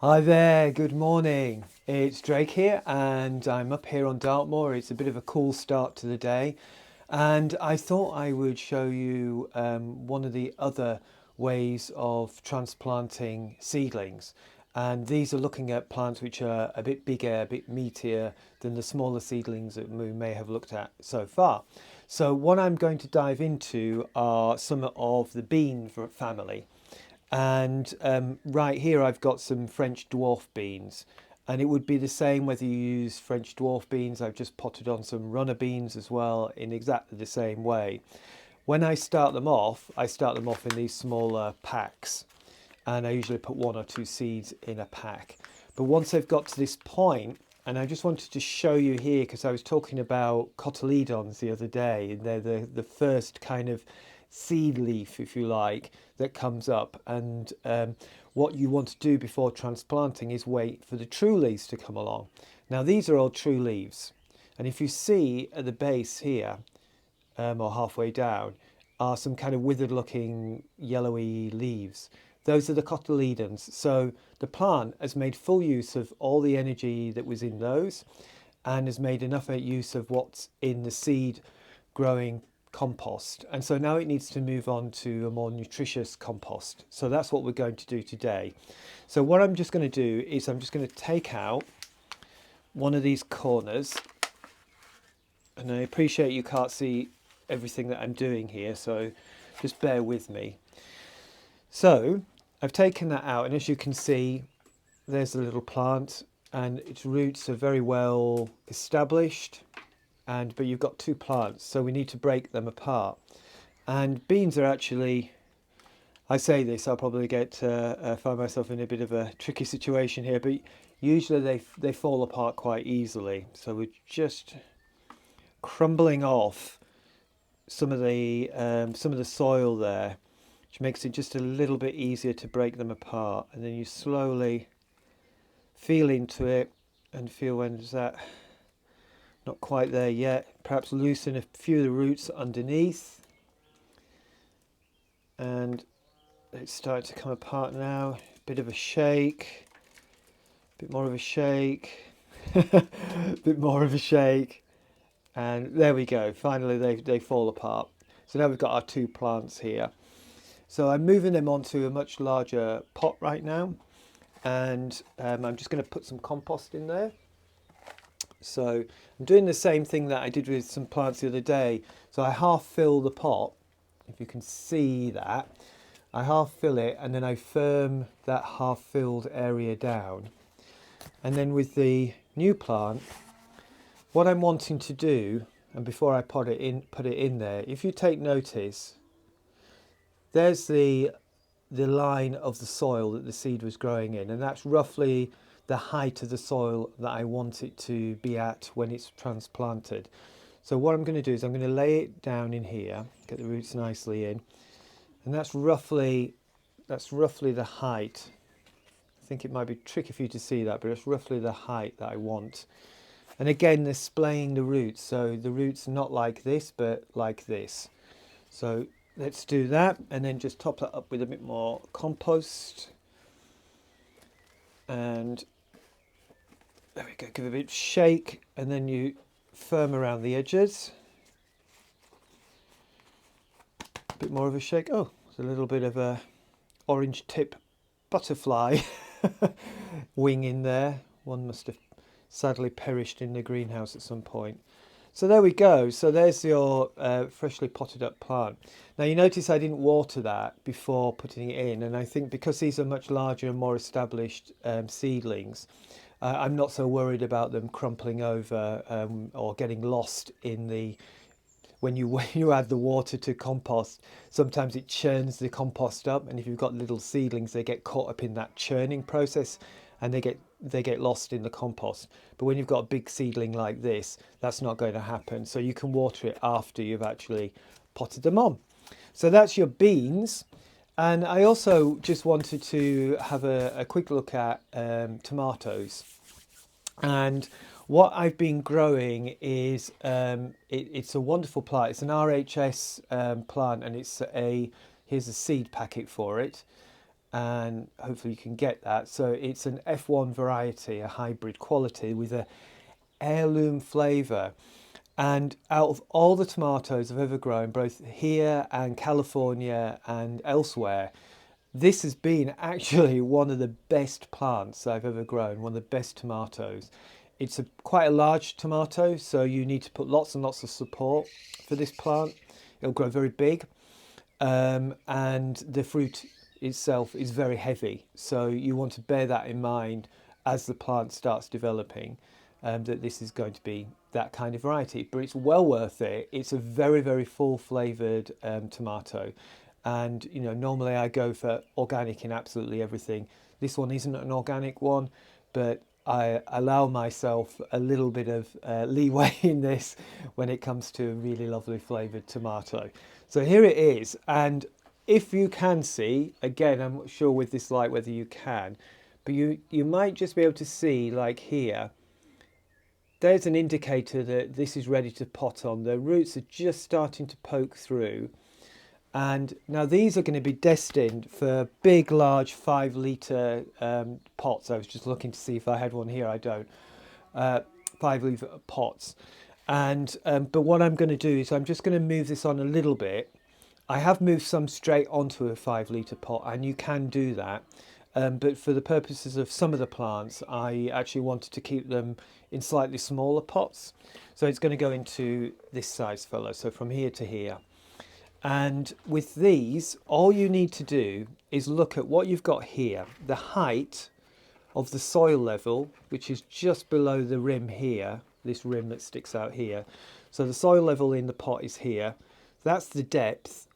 Hi there, good morning. It's Drake here, and I'm up here on Dartmoor. It's a bit of a cool start to the day, and I thought I would show you one of the other ways of transplanting seedlings. And these are looking at plants which are a bit bigger, a bit meatier than the smaller seedlings that we may have looked at so far. So, what I'm going to dive into are some of the bean family. And right here, I've got some French dwarf beans. And it would be the same whether you use French dwarf beans. I've just potted on some runner beans as well in exactly the same way. When I start them off in these smaller packs. And I usually put one or two seeds in a pack. But once they've got to this point, and I just wanted to show you here because I was talking about cotyledons the other day, and they're the first kind of seed leaf, if you like, that comes up. And what you want to do before transplanting is wait for the true leaves to come along. Now, these are all true leaves. And if you see at the base here, or halfway down, are some kind of withered looking yellowy leaves. Those are the cotyledons. So the plant has made full use of all the energy that was in those and has made enough use of what's in the seed growing compost. And so now it needs to move on to a more nutritious compost. So that's what we're going to do today. So what I'm just going to do is I'm just going to take out one of these corners, and I appreciate you can't see everything that I'm doing here, so just bear with me. So I've taken that out, and as you can see, there's the little plant, and its roots are very well established, but you've got two plants, so we need to break them apart. And beans are actually, I say this, I'll probably find myself in a bit of a tricky situation here, but usually they fall apart quite easily. So we're just crumbling off some of the soil there, which makes it just a little bit easier to break them apart. And then you slowly feel into it and feel when is that not quite there yet. Perhaps loosen a few of the roots underneath, and it's starting to come apart now. Bit of a shake, bit more of a shake, bit more of a shake, and there we go. Finally, they fall apart. So now we've got our two plants here. So I'm moving them onto a much larger pot right now, and I'm just going to put some compost in there. So I'm doing the same thing that I did with some plants the other day. So I half fill the pot, if you can see that. I half fill it, and then I firm that half filled area down. And then with the new plant, what I'm wanting to do, and before I put it in there, if you take notice, there's the line of the soil that the seed was growing in, and that's roughly the height of the soil that I want it to be at when it's transplanted. So what I'm going to do is I'm going to lay it down in here, get the roots nicely in, and that's roughly the height. I think it might be tricky for you to see that, but it's roughly the height that I want. And again, they're splaying the roots, so the roots are not like this, but like this. So let's do that, and then just top that up with a bit more compost. And there we go, give it a bit of shake, and then you firm around the edges. A bit more of a shake. Oh, there's a little bit of a orange tip butterfly wing in there. One must have sadly perished in the greenhouse at some point. So there we go. So there's your freshly potted up plant. Now you notice I didn't water that before putting it in, and I think because these are much larger and more established seedlings, I'm not so worried about them crumpling over or getting lost in the when you add the water to compost. Sometimes it churns the compost up, and if you've got little seedlings, they get caught up in that churning process, and they get lost in the compost. But when you've got a big seedling like this, that's not going to happen. So you can water it after you've actually potted them on. So that's your beans. And I also just wanted to have a quick look at tomatoes. And what I've been growing is it's a wonderful plant. It's an RHS plant, and here's a seed packet for it. and hopefully you can get that. So it's an F1 variety, a hybrid quality with a heirloom flavour. And out of all the tomatoes I've ever grown, both here and California and elsewhere, this has been actually one of the best plants I've ever grown, one of the best tomatoes. It's quite a large tomato, so you need to put lots and lots of support for this plant. It'll grow very big, and the fruit itself is very heavy. So you want to bear that in mind as the plant starts developing, that this is going to be that kind of variety. But it's well worth it. It's a very, very full flavoured tomato. And, you know, normally I go for organic in absolutely everything. This one isn't an organic one, but I allow myself a little bit of leeway in this when it comes to a really lovely flavoured tomato. So here it is. And if you can see, again, I'm not sure with this light whether you can, but you might just be able to see, like here, there's an indicator that this is ready to pot on. The roots are just starting to poke through. And now these are going to be destined for big, large 5 litre pots. I was just looking to see if I had one here. I don't. 5 litre pots. And but what I'm going to do is I'm just going to move this on a little bit. I have moved some straight onto a 5 litre pot, and you can do that. But for the purposes of some of the plants, I actually wanted to keep them in slightly smaller pots. So it's going to go into this size fellow, so from here to here. And with these, all you need to do is look at what you've got here, the height of the soil level, which is just below the rim here, this rim that sticks out here. So the soil level in the pot is here. That's the depth.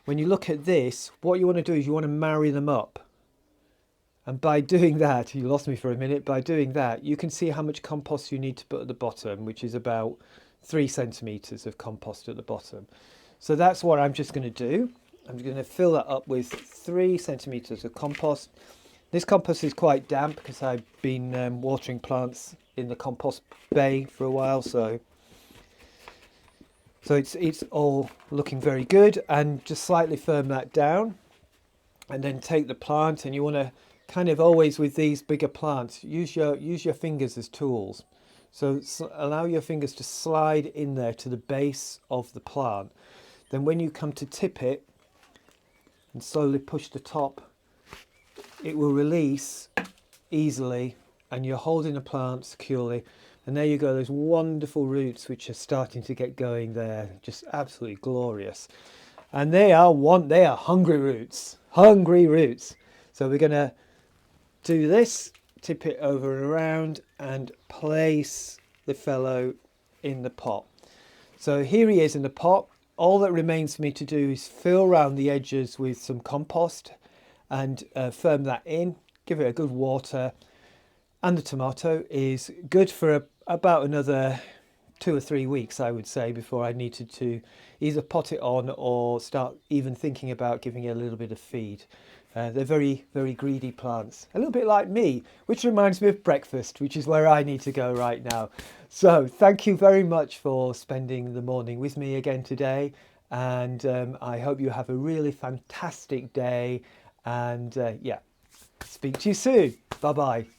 When you look at this, what you want to do is you want to marry them up. And by doing that, you lost me for a minute, by doing that, you can see how much compost you need to put at the bottom, which is about 3 centimetres of compost at the bottom. So that's what I'm just going to do. I'm going to fill that up with 3 centimetres of compost. This compost is quite damp because I've been watering plants in the compost bay for a while, so it's all looking very good. And just slightly firm that down, and then take the plant, and you want to kind of always, with these bigger plants, use your fingers as tools. So allow your fingers to slide in there to the base of the plant. Then when you come to tip it and slowly push the top, it will release easily, and you're holding the plant securely. And there you go, those wonderful roots which are starting to get going there, just absolutely glorious. And they are hungry roots, hungry roots. So we're going to do this, tip it over and around, and place the fellow in the pot. So here he is in the pot. All that remains for me to do is fill around the edges with some compost and firm that in, give it a good water. And the tomato is good for about another 2 or 3 weeks, I would say, before I needed to either pot it on or start even thinking about giving it a little bit of feed. They're very, very greedy plants, a little bit like me, which reminds me of breakfast, which is where I need to go right now. So thank you very much for spending the morning with me again today. And I hope you have a really fantastic day. And yeah, speak to you soon. Bye-bye.